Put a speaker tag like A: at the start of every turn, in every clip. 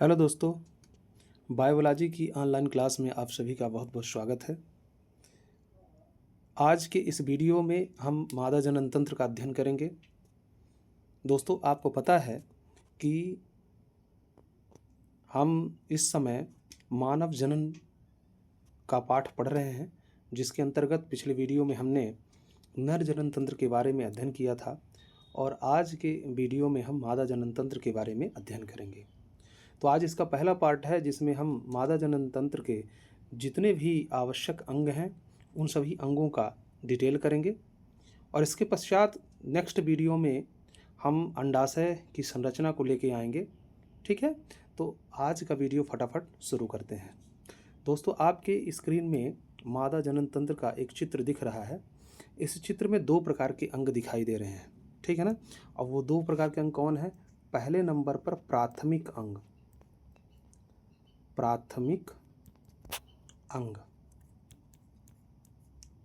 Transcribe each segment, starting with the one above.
A: Hello दोस्तों, biology की online class में आप सभी का बहुत बहुत स्वागत है। आज के इस वीडियो में हम मादा जनन तंत्र का अध्ययन करेंगे। दोस्तों, आपको पता है कि हम इस समय मानव जनन का पाठ पढ़ रहे हैं, जिसके अंतर्गत पिछले वीडियो में हमने नर जनन तंत्र के बारे में अध्ययन किया था और आज के वीडियो में हम मादा जनन तंत्र के बारे में अध्ययन करेंगे। तो आज इसका पहला पार्ट है जिसमें हम मादा जनन तंत्र के जितने भी आवश्यक अंग हैं उन सभी अंगों का डिटेल करेंगे और इसके पश्चात नेक्स्ट वीडियो में हम अंडाशय की संरचना को लेके आएंगे। ठीक है, तो आज का वीडियो फटाफट शुरू करते हैं। दोस्तों, आपके स्क्रीन में मादा जनन तंत्र का एक चित्र दिख रहा है। इस चित्र में दो प्रकार के अंग दिखाई दे रहे हैं, ठीक है ना। और वो दो प्रकार के अंग कौन है? पहले नंबर पर प्राथमिक अंग, प्राथमिक अंग,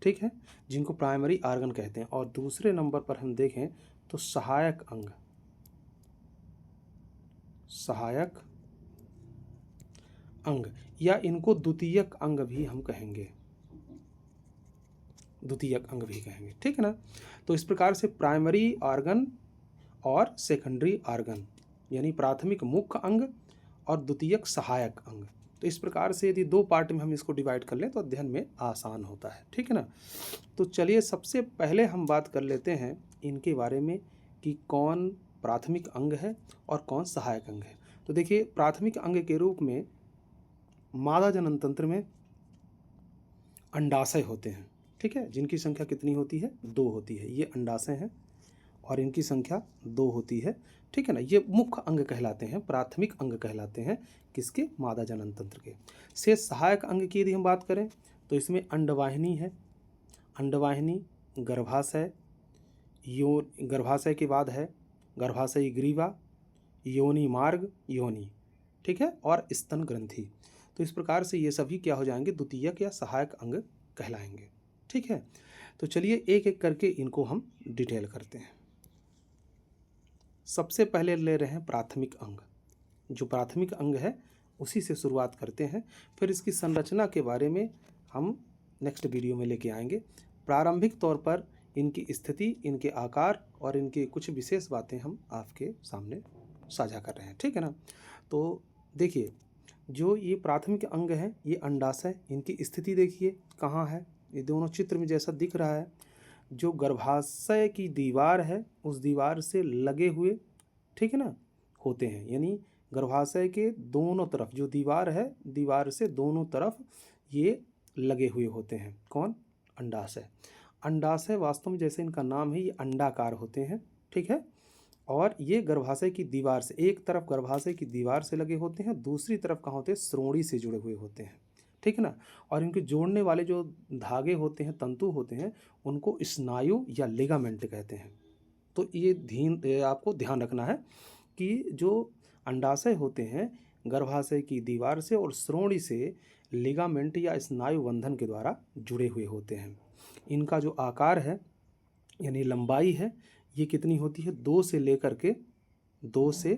A: ठीक है, जिनको प्राइमरी आर्गन कहते हैं। और दूसरे नंबर पर हम देखें तो सहायक अंग, सहायक अंग या इनको द्वितीयक अंग भी हम कहेंगे, द्वितीयक अंग भी कहेंगे, ठीक है ना। तो इस प्रकार से प्राइमरी आर्गन और सेकेंडरी आर्गन यानी प्राथमिक मुख्य अंग और द्वितीयक सहायक अंग। तो इस प्रकार से यदि दो पार्ट में हम इसको डिवाइड कर लें तो अध्ययन में आसान होता है, ठीक है ना। तो चलिए सबसे पहले हम बात कर लेते हैं इनके बारे में कि कौन प्राथमिक अंग है और कौन सहायक अंग है। तो देखिए, प्राथमिक अंग के रूप में मादा जनन तंत्र में अंडाशय होते हैं, ठीक है, जिनकी संख्या कितनी होती है? 2 होती है। ये अंडाशय हैं और इनकी संख्या 2 होती है, ठीक है ना। ये मुख्य अंग कहलाते हैं, प्राथमिक अंग कहलाते हैं किसके? मादा जनन तंत्र के। से सहायक अंग की यदि हम बात करें तो इसमें अंडवाहिनी है, अंडवाहिनी, गर्भाशय, गर्भाशय के बाद है गर्भाशयी ग्रीवा, योनि मार्ग, योनि, ठीक है, और स्तन ग्रंथि। तो इस प्रकार से ये सभी क्या हो जाएंगे? द्वितीयक या सहायक अंग कहलाएंगे, ठीक है। तो चलिए एक एक करके इनको हम डिटेल करते हैं। सबसे पहले ले रहे हैं प्राथमिक अंग। जो प्राथमिक अंग है उसी से शुरुआत करते हैं, फिर इसकी संरचना के बारे में हम नेक्स्ट वीडियो में लेके आएंगे। प्रारंभिक तौर पर इनकी स्थिति, इनके आकार और इनकी कुछ विशेष बातें हम आपके सामने साझा कर रहे हैं, ठीक है ना। तो देखिए, जो ये प्राथमिक अंग हैं, ये अंडाशय, इनकी स्थिति देखिए कहाँ है। ये दोनों चित्र में जैसा दिख रहा है, जो गर्भाशय की दीवार है उस दीवार से लगे हुए, ठीक है ना, होते हैं। यानी गर्भाशय के दोनों तरफ जो दीवार है, दीवार से दोनों तरफ ये लगे हुए होते हैं। कौन? अंडाशय। अंडाशय वास्तव में जैसे इनका नाम है, ये अंडाकार होते हैं, ठीक है। और ये गर्भाशय की दीवार से, एक तरफ गर्भाशय की दीवार से लगे होते हैं, दूसरी तरफ कहाँ होते हैं? श्रोणि से जुड़े हुए होते हैं, ठीक है ना। और इनके जोड़ने वाले जो धागे होते हैं, तंतु होते हैं, उनको स्नायु या लिगामेंट कहते हैं। तो ये आपको ध्यान रखना है कि जो अंडाशय होते हैं गर्भाशय की दीवार से और श्रोणि से लिगामेंट या स्नायु बंधन के द्वारा जुड़े हुए होते हैं। इनका जो आकार है यानी लंबाई है, ये कितनी होती है? 2 से लेकर के 2 से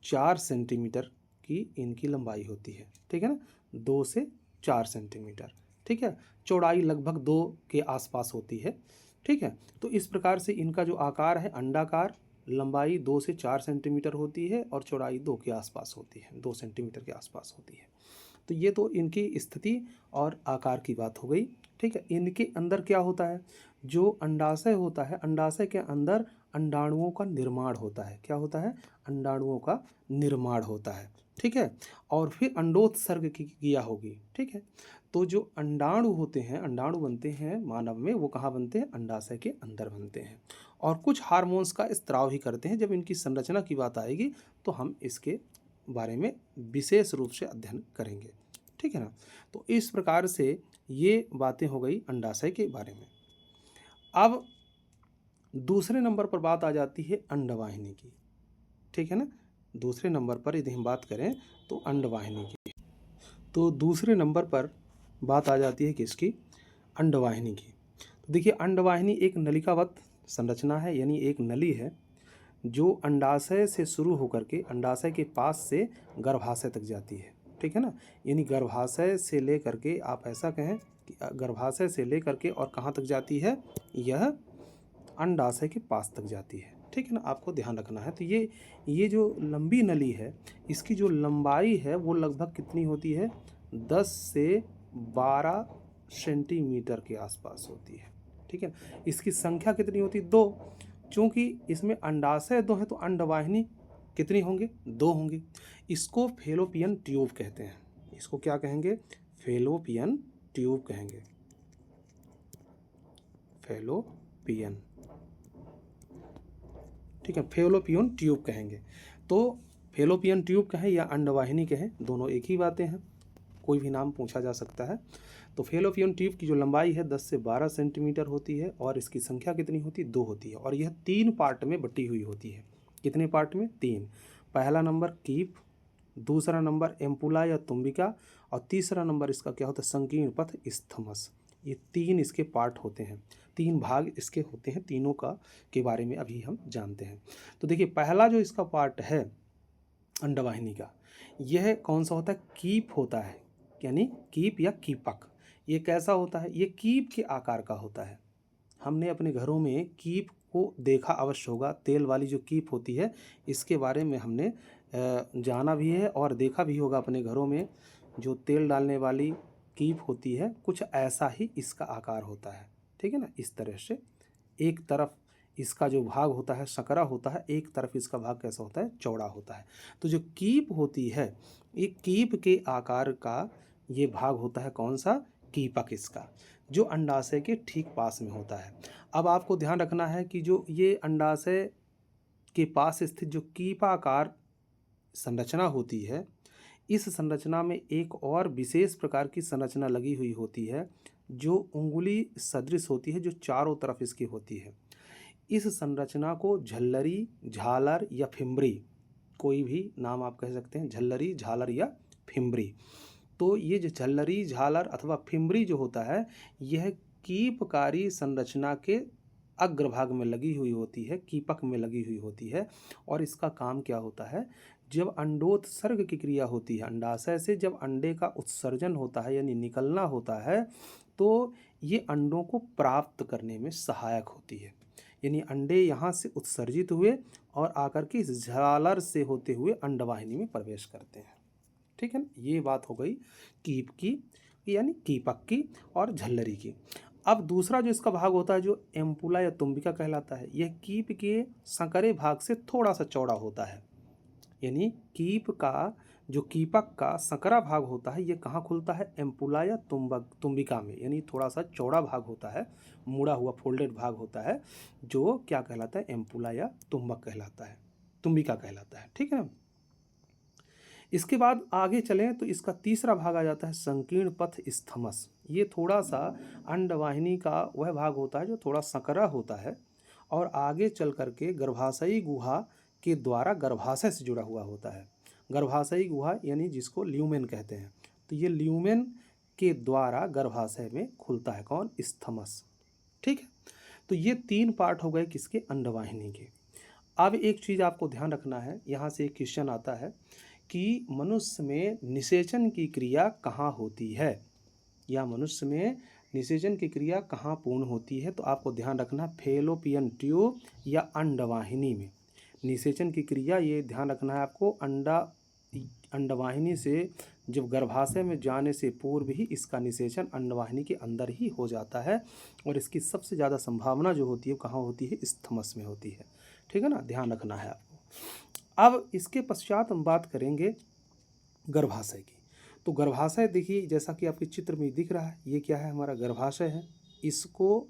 A: 4 सेंटीमीटर की इनकी लंबाई होती है, ठीक है ना। 2 से 4 सेंटीमीटर, ठीक है। चौड़ाई लगभग 2 के आसपास होती है, ठीक है। तो इस प्रकार से इनका जो आकार है अंडाकार, लंबाई 2 से 4 सेंटीमीटर होती है और चौड़ाई 2 के आसपास होती है, 2 सेंटीमीटर के आसपास होती है। तो ये तो इनकी स्थिति और आकार की बात हो गई, ठीक है। इनके अंदर क्या होता है? जो अंडाशय होता है, अंडाशय के अंदर अंडाणुओं का निर्माण होता है। क्या होता है? अंडाणुओं का निर्माण होता है, ठीक है। और फिर अंडोत्सर्ग की क्रिया होगी, ठीक है। तो जो अंडाणु होते हैं, अंडाणु बनते हैं मानव में, वो कहाँ बनते हैं? अंडाशय के अंदर बनते हैं और कुछ हार्मोन्स का स्त्राव भी करते हैं। जब इनकी संरचना की बात आएगी तो हम इसके बारे में विशेष रूप से अध्ययन करेंगे, ठीक है ना। तो इस प्रकार से ये बातें हो गई अंडाशय के बारे में। अब दूसरे नंबर पर बात आ जाती है अंडवाहिनी की, ठीक है ना। दूसरे नंबर पर यदि हम बात करें तो अंडवाहिनी की, तो दूसरे नंबर पर बात आ जाती है किसकी? अंडवाहिनी की। तो देखिए, अंडवाहिनी एक नलिकावत संरचना है, यानी एक नली है जो अंडाशय से शुरू होकर के अंडाशय के पास से गर्भाशय तक जाती है, ठीक है ना। यानी गर्भाशय से ले करके आप ऐसा कहें कि गर्भाशय से ले करके और कहाँ तक जाती है, यह अंडाशय के पास तक जाती है, ठीक है ना। आपको ध्यान रखना है। तो ये जो लंबी नली है, इसकी जो लंबाई है वो लगभग कितनी होती है, 10 से 12 सेंटीमीटर के आसपास होती है, ठीक है। इसकी संख्या कितनी होती है, 2। चूँकि इसमें अंडाशय 2 है तो अंडवाहिनी कितनी होंगे, 2 होंगी। इसको फैलोपियन ट्यूब कहते हैं। इसको क्या कहेंगे, फैलोपियन ट्यूब कहेंगे, फैलोपियन, ठीक है, फैलोपियन ट्यूब कहेंगे। तो फैलोपियन ट्यूब कहें या अंडवाहिनी कहें, दोनों एक ही बातें हैं, कोई भी नाम पूछा जा सकता है। तो फैलोपियन ट्यूब की जो लंबाई है 10 से 12 सेंटीमीटर होती है और इसकी संख्या कितनी होती है, 2 होती है। और यह 3 पार्ट में बटी हुई होती है। कितने पार्ट में, 3। पहला नंबर कीप, दूसरा नंबर एम्पुला या तुम्बिका, और तीसरा नंबर इसका क्या होता है, संकीर्ण पथ इस्थमस। ये 3 इसके पार्ट होते हैं, 3 भाग इसके होते हैं। तीनों का के बारे में अभी हम जानते हैं। तो देखिए, पहला जो इसका पार्ट है अंडवाहिनी का, यह कौन सा होता है, कीप होता है, यानी कीप या कीपक। ये कैसा होता है, ये कीप के आकार का होता है। हमने अपने घरों में कीप को देखा अवश्य होगा, तेल वाली जो कीप होती है, इसके बारे में हमने जाना भी है और देखा भी होगा अपने घरों में। जो तेल डालने वाली कीप होती है, कुछ ऐसा ही इसका आकार होता है, ठीक है ना। इस तरह से एक तरफ इसका जो भाग होता है सकरा होता है, एक तरफ इसका भाग कैसा होता है, चौड़ा होता है। तो जो कीप होती है, ये कीप के आकार का ये भाग होता है, कौन सा, कीपक इसका, जो अंडाशय के ठीक पास में होता है। अब आपको ध्यान रखना है कि जो ये अंडाशय के पास स्थित जो कीपाकार संरचना होती है, इस संरचना में एक और विशेष प्रकार की संरचना लगी हुई होती है, जो उंगली सदृश होती है, जो चारों तरफ इसकी होती है। इस संरचना को झल्लरी, झालर या फिम्बरी, कोई भी नाम आप कह सकते हैं, झल्लरी, झालर या फिम्बरी। तो ये जो झल्लरी, झालर अथवा फिम्बरी जो होता है, यह कीपकारी संरचना के अग्रभाग में लगी हुई होती है, कीपक में लगी हुई होती है। और इसका काम क्या होता है, जब अंडोत्सर्ग की क्रिया होती है, अंडाशय से जब अंडे का उत्सर्जन होता है यानी निकलना होता है, तो ये अंडों को प्राप्त करने में सहायक होती है। यानी अंडे यहाँ से उत्सर्जित हुए और आकर के इस झालर से होते हुए अंडवाहिनी में प्रवेश करते हैं, ठीक है ना। ये बात हो गई कीप की, यानी कीपक की और झल्लरी की। अब दूसरा जो इसका भाग होता है, जो एम्पुला या तुम्बिका कहलाता है, यह कीप के संकरे भाग से थोड़ा सा चौड़ा होता है। यानी कीप का जो कीपक का संकरा भाग होता है, ये कहाँ खुलता है, एम्पुला या तुम्बिका में, यानी थोड़ा सा चौड़ा भाग होता है, मुड़ा हुआ फोल्डेड भाग होता है, जो क्या कहलाता है, एम्पुला या तुम्बक कहलाता है, तुम्बिका कहलाता है, ठीक है ना। इसके बाद आगे चलें तो इसका तीसरा भाग आ जाता है संकीर्ण पथ इस्थमस। ये थोड़ा सा अंडवाहिनी का वह भाग होता है जो थोड़ा संकरा होता है और आगे चल करके गर्भाशयी गुहा के द्वारा गर्भाशय से जुड़ा हुआ होता है। गर्भाशयी गुहा यानी जिसको ल्यूमेन कहते हैं, तो ये ल्यूमेन के द्वारा गर्भाशय में खुलता है, कौन, इस्थमस, ठीक है। तो ये 3 पार्ट हो गए किसके, अंडवाहिनी के। अब एक चीज़ आपको ध्यान रखना है, यहाँ से एक क्वेश्चन आता है कि मनुष्य में निषेचन की क्रिया कहाँ होती है, या मनुष्य में निषेचन की क्रिया कहाँ पूर्ण होती है। तो आपको ध्यान रखना, फैलोपियन ट्यूब या अंडवाहिनी में निषेचन की क्रिया, ये ध्यान रखना है आपको, अंडवाहिनी से जब गर्भाशय में जाने से पूर्व ही इसका निषेचन अंडवाहिनी के अंदर ही हो जाता है। और इसकी सबसे ज़्यादा संभावना जो होती है कहाँ होती है, इस्थमस में होती है, ठीक है ना, ध्यान रखना है आपको। अब इसके पश्चात हम बात करेंगे गर्भाशय की। तो गर्भाशय देखिए, जैसा कि आपके चित्र में दिख रहा है, ये क्या है, हमारा गर्भाशय है। इसको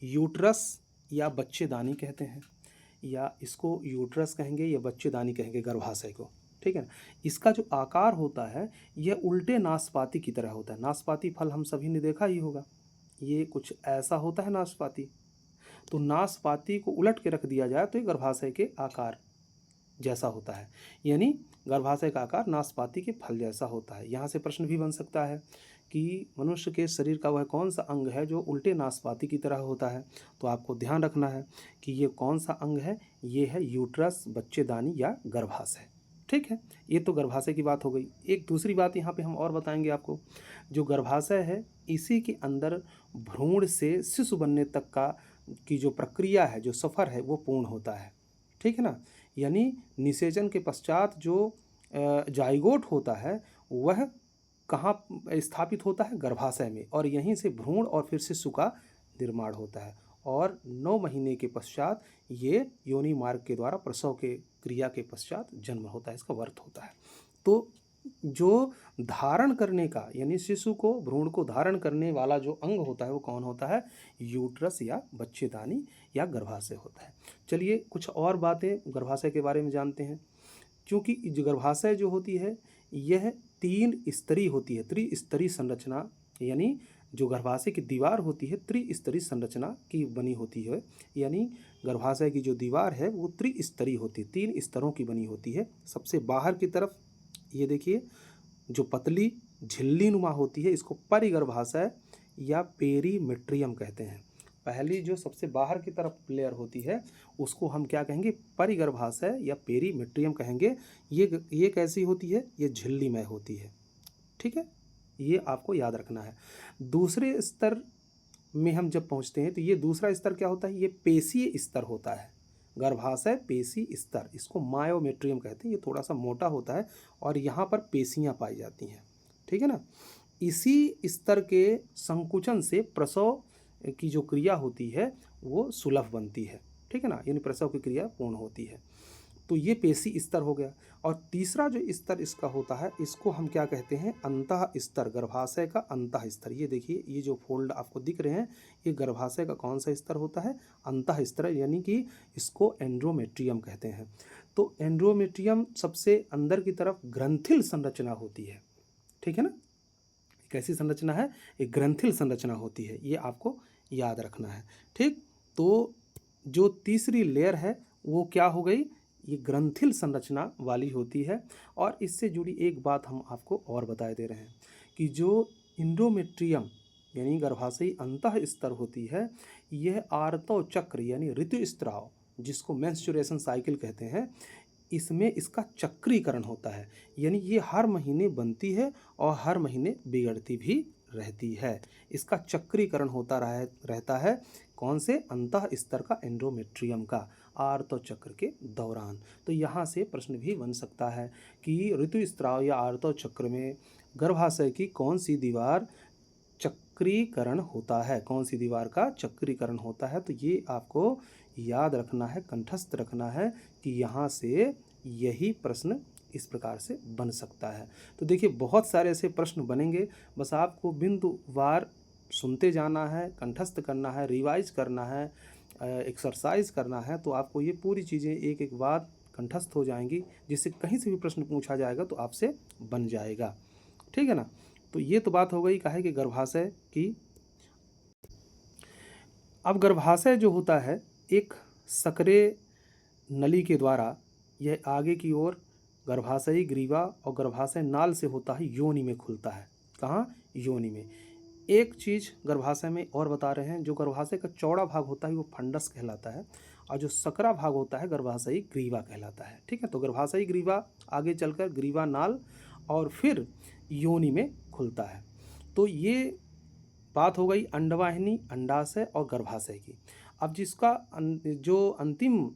A: यूट्रस या बच्चेदानी कहते हैं, या इसको यूट्रस कहेंगे या बच्चेदानी कहेंगे गर्भाशय को, ठीक है ना। इसका जो आकार होता है यह उल्टे नाशपाती की तरह होता है। नाशपाती फल हम सभी ने देखा ही होगा, ये कुछ ऐसा होता है नाशपाती। तो नाशपाती को उलट के रख दिया जाए तो ये गर्भाशय के आकार जैसा होता है, यानी गर्भाशय का आकार नाशपाती के फल जैसा होता है। यहाँ से प्रश्न भी बन सकता है कि मनुष्य के शरीर का वह कौन सा अंग है जो उल्टे नाशपाती की तरह होता है। तो आपको ध्यान रखना है कि ये कौन सा अंग है, ये है यूट्रस, बच्चेदानी या गर्भाशय। ठीक है, ये तो गर्भाशय की बात हो गई। एक दूसरी बात यहाँ पे हम और बताएंगे आपको, जो गर्भाशय है इसी के अंदर भ्रूण से शिशु बनने तक का की जो प्रक्रिया है, जो सफ़र है, वो पूर्ण होता है। ठीक है ना, यानी निषेचन के पश्चात जो जाइगोट होता है वह कहाँ स्थापित होता है, गर्भाशय में, और यहीं से भ्रूण और फिर शिशु का निर्माण होता है। और 9 महीने के पश्चात ये योनि मार्ग के द्वारा प्रसव के क्रिया के पश्चात जन्म होता है, इसका वर्त होता है। तो जो धारण करने का, यानी शिशु को, भ्रूण को धारण करने वाला जो अंग होता है वो कौन होता है, यूट्रस या बच्चेदानी या गर्भाशय होता है। चलिए कुछ और बातें गर्भाशय के बारे में जानते हैं। क्योंकि जो गर्भाशय जो होती है यह 3 स्तरीय होती है, त्रिस्तरीय संरचना, यानी जो गर्भाशय की दीवार होती है त्रिस्तरीय संरचना की बनी होती है। यानी गर्भाशय की जो दीवार है वो त्रिस्तरीय होती है, 3 स्तरों की बनी होती है। सबसे बाहर की तरफ ये देखिए जो पतली झिल्ली नुमा होती है इसको परिगर्भाशय या पेरीमेट्रियम कहते हैं। पहली जो सबसे बाहर की तरफ लेयर होती है उसको हम क्या कहेंगे, परिगर्भाशय या पेरीमेट्रियम कहेंगे। ये कैसी होती है, ये झिल्लीमय होती है। ठीक है, ये आपको याद रखना है। दूसरे स्तर में हम जब पहुंचते हैं तो ये दूसरा स्तर क्या होता है, ये पेशीय स्तर होता है। गर्भाशय पेशी स्तर, इसको मायोमेट्रियम कहते हैं। ये थोड़ा सा मोटा होता है और यहाँ पर पेशियाँ पाई जाती हैं। ठीक है ना, इसी स्तर के संकुचन से प्रसव की जो क्रिया होती है वो सुलभ बनती है। ठीक है ना, यानी प्रसव की क्रिया पूर्ण होती है। तो ये पेशी स्तर हो गया। और तीसरा जो स्तर इसका होता है इसको हम क्या कहते हैं, अंतः स्तर, गर्भाशय का अंतः स्तर। ये देखिए ये जो फोल्ड आपको दिख रहे हैं ये गर्भाशय का कौन सा स्तर होता है, अंतः स्तर, यानी कि इसको एंड्रोमेट्रियम कहते हैं। तो एंड्रोमेट्रियम सबसे अंदर की तरफ ग्रंथिल संरचना होती है। ठीक है ना, कैसी संरचना है, एक ग्रंथिल संरचना होती है, ये आपको याद रखना है। ठीक, तो जो तीसरी लेयर है वो क्या हो गई, ये ग्रंथिल संरचना वाली होती है। और इससे जुड़ी एक बात हम आपको और बताए दे रहे हैं कि जो इंडोमेट्रियम यानी गर्भाशयी अंतः स्तर होती है, यह आर्तव चक्र यानी ऋतुस्राव, जिसको मेंस्ट्रुएशन साइकिल कहते हैं, इसमें इसका चक्रीकरण होता है। यानी ये हर महीने बनती है और हर महीने बिगड़ती भी रहती है। इसका चक्रीकरण होता रहता है कौन से, अंतः स्तर का, एंड्रोमेट्रियम का, आर्तव चक्र के दौरान। तो यहाँ से प्रश्न भी बन सकता है कि ऋतुस्राव या आर्तव चक्र में गर्भाशय की कौन सी दीवार चक्रीकरण होता है, कौन सी दीवार का चक्रीकरण होता है। तो ये आपको याद रखना है, कंठस्थ रखना है कि यहाँ से यही प्रश्न इस प्रकार से बन सकता है। तो देखिए बहुत सारे ऐसे प्रश्न बनेंगे, बस आपको बिंदुवार सुनते जाना है, कंठस्थ करना है, रिवाइज करना है, एक्सरसाइज करना है, तो आपको ये पूरी चीज़ें एक एक बात कंठस्थ हो जाएंगी, जिससे कहीं से भी प्रश्न पूछा जाएगा तो आपसे बन जाएगा। ठीक है ना, तो ये तो बात हो गई काहे कि गर्भाशय की। अब गर्भाशय जो होता है एक सक्रिय नली के द्वारा यह आगे की ओर गर्भाशयी ग्रीवा और गर्भाशय नाल से होता है योनि में खुलता है। कहाँ, योनि में। एक चीज़ गर्भाशय में और बता रहे हैं, जो गर्भाशय का चौड़ा भाग होता है वो फंडस कहलाता है और जो सकरा भाग होता है गर्भाशयी ग्रीवा कहलाता है। ठीक है, तो गर्भाशयी ग्रीवा आगे चलकर ग्रीवा नाल और फिर योनि में खुलता है। तो ये बात हो गई अंडवाहिनी, अंडाशय और गर्भाशय की। अब जिसका जो अंतिम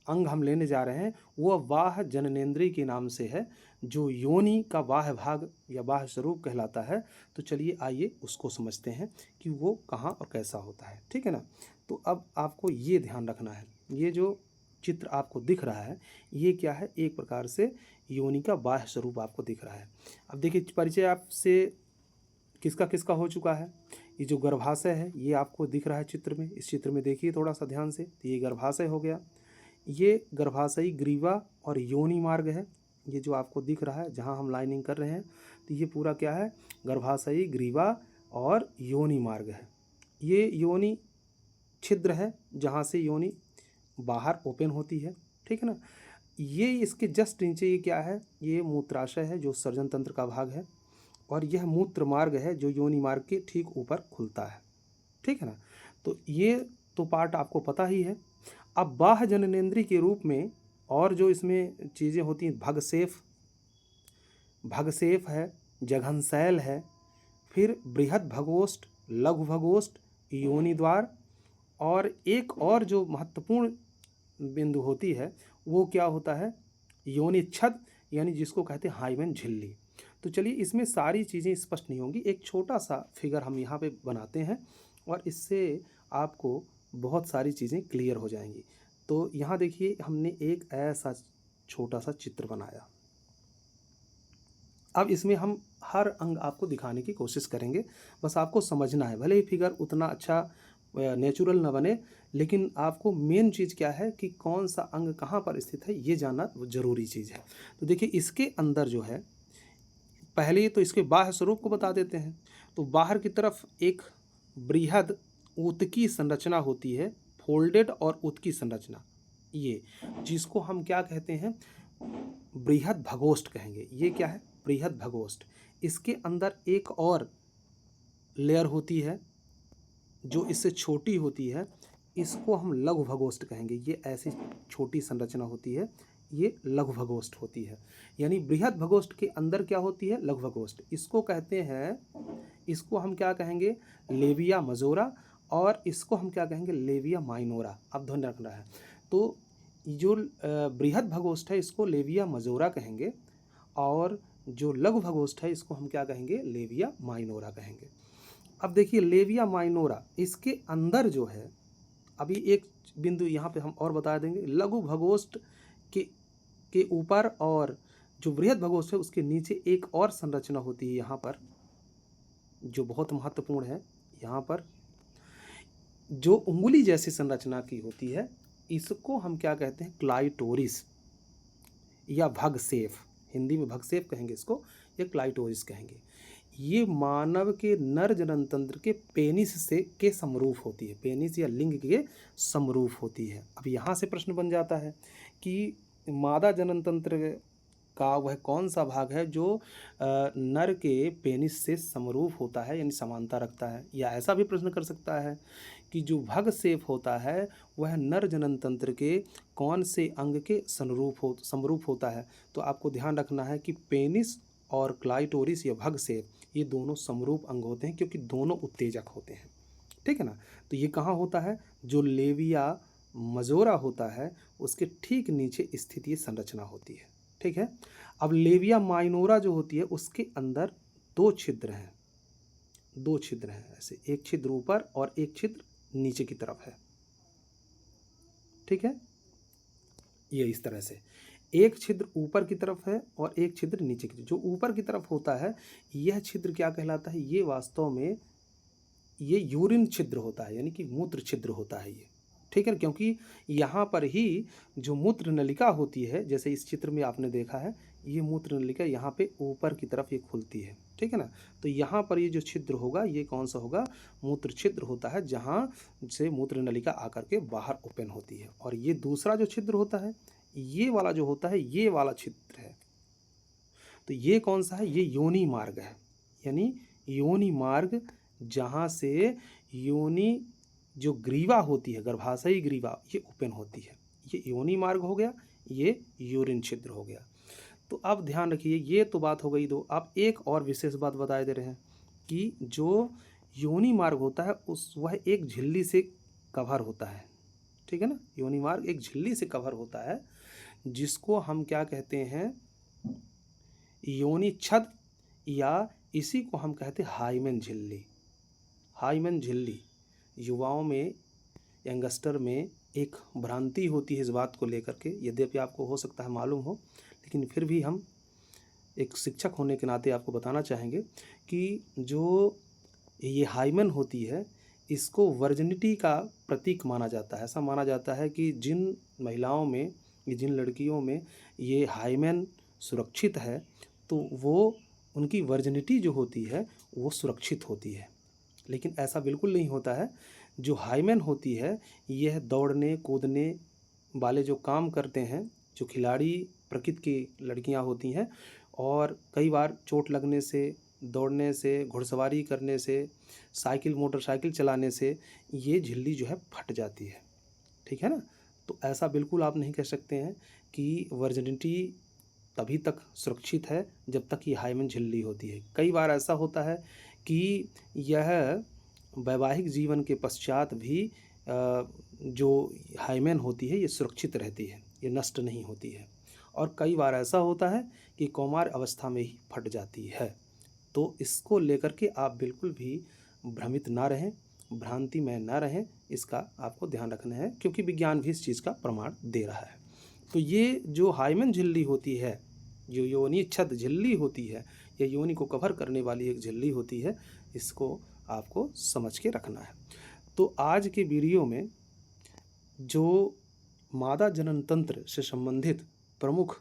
A: अंग हम लेने जा रहे हैं वह वाह जननेंद्रिय के नाम से है, जो योनि का वाह भाग या वाह स्वरूप कहलाता है। तो चलिए आइए उसको समझते हैं कि वो कहाँ और कैसा होता है। ठीक है ना, तो अब आपको ये ध्यान रखना है, ये जो चित्र आपको दिख रहा है ये क्या है, एक प्रकार से योनि का वाह स्वरूप आपको दिख रहा है। अब देखिए परिचय आपसे किसका किसका हो चुका है। ये जो गर्भाशय है ये आपको दिख रहा है चित्र में, इस चित्र में देखिए थोड़ा सा ध्यान से, तो ये गर्भाशय हो गया। ये गर्भाशयी ग्रीवा और योनि मार्ग है, ये जो आपको दिख रहा है जहाँ हम लाइनिंग कर रहे हैं, तो ये पूरा क्या है, गर्भाशयी ग्रीवा और योनि मार्ग है। ये योनि छिद्र है जहाँ से योनि बाहर ओपन होती है। ठीक है ना, ये इसके जस्ट नीचे ये क्या है, ये मूत्राशय है जो सर्जन तंत्र का भाग है। और यह मूत्र मार्ग है जो योनि मार्ग के ठीक ऊपर खुलता है, ठीक है ना। तो ये तो पार्ट आपको पता ही है। अब बाह्य जननेंद्रिय के रूप में और जो इसमें चीज़ें होती हैं, भगसेफ है, जघनशैल है, फिर बृहद भगोष्ठ, लघु भगोष्ठ, योनि द्वार, और एक और जो महत्वपूर्ण बिंदु होती है वो क्या होता है, योनि छद, यानी जिसको कहते हैं हाइमेन झिल्ली। तो चलिए, इसमें सारी चीज़ें स्पष्ट नहीं होंगी, एक छोटा सा फिगर हम यहाँ पे बनाते हैं और इससे आपको बहुत सारी चीज़ें क्लियर हो जाएंगी। तो यहाँ देखिए, हमने एक ऐसा छोटा सा चित्र बनाया। अब इसमें हम हर अंग आपको दिखाने की कोशिश करेंगे, बस आपको समझना है। भले ही फिगर उतना अच्छा नेचुरल न बने, लेकिन आपको मेन चीज़ क्या है कि कौन सा अंग कहाँ पर स्थित है ये जानना ज़रूरी चीज़ है। तो देखिए, इसके अंदर जो है, पहले तो इसके बाह्य स्वरूप को बता देते हैं। तो बाहर की तरफ एक बृहद ऊतकी संरचना होती है, फोल्डेड और ऊतकी संरचना, ये जिसको हम क्या कहते हैं, बृहद भगोष्ठ कहेंगे। ये क्या है, बृहद भगोष्ठ। इसके अंदर एक और लेयर होती है जो इससे छोटी होती है, इसको हम लघु भगोष्ठ कहेंगे। ये ऐसी छोटी संरचना होती है, ये लघु भगोष्ठ होती है। यानी बृहद भगोष्ठ के अंदर क्या होती है, लघु भगोष्ठ। इसको कहते हैं, इसको हम क्या कहेंगे, लेविया मजोरा, और इसको हम क्या कहेंगे, लेविया माइनोरा। अब ध्यान रखना है। तो जो बृहद भगोष्ठ है इसको लेविया मजोरा कहेंगे, और जो लघु भगोष्ठ है इसको हम क्या कहेंगे, लेविया माइनोरा कहेंगे। अब देखिए, लेविया माइनोरा, इसके अंदर जो है, अभी एक बिंदु यहाँ पे हम और बता देंगे, लघु भगोष्ठ के ऊपर और जो बृहद भगोष्ठ है उसके नीचे एक और संरचना होती है यहाँ पर, जो बहुत महत्वपूर्ण है। यहाँ पर जो उंगली जैसी संरचना की होती है, इसको हम क्या कहते हैं, क्लाइटोरिस या भगसेफ। हिंदी में भगसेफ कहेंगे इसको, या क्लाइटोरिस कहेंगे। ये मानव के नर जनन तंत्र के पेनिस से के समरूप होती है, पेनिस या लिंग के समरूप होती है। अब यहाँ से प्रश्न बन जाता है कि मादा जनन तंत्र का वह कौन सा भाग है जो नर के पेनिस से समरूप होता है, यानी समानता रखता है। या ऐसा भी प्रश्न कर सकता है कि जो भगसेफ होता है वह नर जनन तंत्र के कौन से अंग के समरूप होता है। तो आपको ध्यान रखना है कि पेनिस और क्लाइटोरिस या भगसेफ, ये दोनों समरूप अंग होते हैं, क्योंकि दोनों उत्तेजक होते हैं, ठीक है ना। तो ये कहाँ होता है, जो लेविया मजोरा होता है उसके ठीक नीचे स्थित ये संरचना होती है, ठीक है। अब लेविया माइनोरा जो होती है उसके अंदर दो छिद्र हैं, ऐसे एक छिद्र ऊपर और एक छिद्र नीचे की तरफ है, ठीक है। ये इस तरह से एक छिद्र ऊपर की तरफ है और एक छिद्र नीचे की। जो ऊपर की तरफ होता है यह छिद्र क्या कहलाता है, ये वास्तव में ये यूरिन छिद्र होता है, यानी कि मूत्र छिद्र होता है ये, ठीक है। क्योंकि यहाँ पर ही जो मूत्र नलिका होती है, जैसे इस चित्र में आपने देखा है, ये मूत्र नलिका यहाँ पे ऊपर की तरफ ये खुलती है, ठीक है ना। तो यहाँ पर ये जो छिद्र होगा ये कौन सा होगा, मूत्र छिद्र होता है, जहाँ से मूत्र नलिका आकर के बाहर ओपन होती है। और ये दूसरा जो छिद्र होता है, ये वाला जो होता है, ये वाला छिद्र है। तो ये कौन सा है, ये योनि मार्ग है, यानी योनि मार्ग, जहाँ से योनि जो ग्रीवा होती है, गर्भाशयी ग्रीवा, ये ओपन होती है। ये योनि मार्ग हो गया, ये यूरिन छिद्र हो गया। तो अब ध्यान रखिए, ये तो बात हो गई दो। अब एक और विशेष बात बता दे रहे हैं कि जो योनि मार्ग होता है वह एक झिल्ली से कवर होता है, ठीक है ना। योनि मार्ग एक झिल्ली से कवर होता है, जिसको हम क्या कहते हैं, योनि छद, या इसी को हम कहते हैं हाइमेन झिल्ली। हाइमेन झिल्ली युवाओं में, यंगस्टर में एक भ्रांति होती है इस बात को लेकर के, यद्यपि आपको हो सकता है मालूम हो, लेकिन फिर भी हम एक शिक्षक होने के नाते आपको बताना चाहेंगे कि जो ये हाइमेन होती है इसको वर्जिनिटी का प्रतीक माना जाता है। ऐसा माना जाता है कि जिन महिलाओं में, जिन लड़कियों में ये हाइमेन सुरक्षित है, तो वो उनकी वर्जिनिटी जो होती है वो सुरक्षित होती है। लेकिन ऐसा बिल्कुल नहीं होता है। जो हाइमेन होती है यह दौड़ने कूदने वाले जो काम करते हैं, जो खिलाड़ी प्रकृति की लड़कियां होती हैं, और कई बार चोट लगने से दौड़ने से, घुड़सवारी करने से, साइकिल मोटरसाइकिल चलाने से ये झिल्ली जो है फट जाती है, ठीक है ना। तो ऐसा बिल्कुल आप नहीं कह सकते हैं कि वर्जिनिटी तभी तक सुरक्षित है जब तक ये हाइमेन झिल्ली होती है। कई बार ऐसा होता है कि यह वैवाहिक जीवन के पश्चात भी जो हाइमेन होती है ये सुरक्षित रहती है, ये नष्ट नहीं होती है। और कई बार ऐसा होता है कि कौमार अवस्था में ही फट जाती है। तो इसको लेकर के आप बिल्कुल भी भ्रमित ना रहें, भ्रांति में ना रहें, इसका आपको ध्यान रखना है, क्योंकि विज्ञान भी इस चीज़ का प्रमाण दे रहा है। तो ये जो हाइमेन झिल्ली होती है, जो योनि छद झिल्ली होती है, या योनि को कवर करने वाली एक झिल्ली होती है, इसको आपको समझ के रखना है। तो आज के वीडियो में जो मादा जनन तंत्र से संबंधित प्रमुख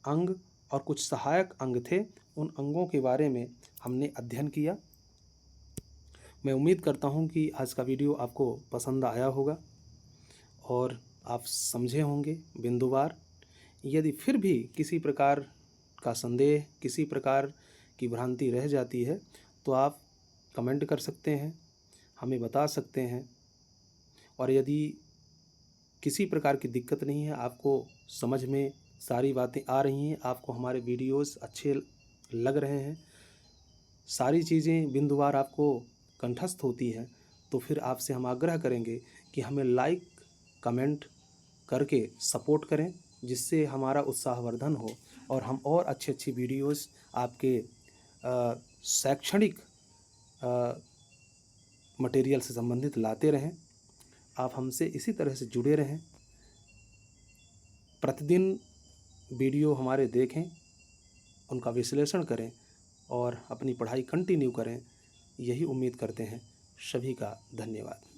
A: अंग और कुछ सहायक अंग थे, उन अंगों के बारे में हमने अध्ययन किया। मैं उम्मीद करता हूं कि आज का वीडियो आपको पसंद आया होगा और आप समझे होंगे बिंदुवार। यदि फिर भी किसी प्रकार का संदेह, किसी प्रकार की भ्रांति रह जाती है, तो आप कमेंट कर सकते हैं, हमें बता सकते हैं। और यदि किसी प्रकार की दिक्कत नहीं है, आपको समझ में सारी बातें आ रही हैं, आपको हमारे वीडियोस अच्छे लग रहे हैं, सारी चीज़ें बिंदुवार आपको कंठस्थ होती हैं, तो फिर आपसे हम आग्रह करेंगे कि हमें लाइक कमेंट करके सपोर्ट करें, जिससे हमारा उत्साहवर्धन हो और हम और अच्छी अच्छी वीडियोस आपके शैक्षणिक मटेरियल से संबंधित लाते रहें। आप हमसे इसी तरह से जुड़े रहें, प्रतिदिन वीडियो हमारे देखें, उनका विश्लेषण करें और अपनी पढ़ाई कंटिन्यू करें। यही उम्मीद करते हैं। सभी का धन्यवाद।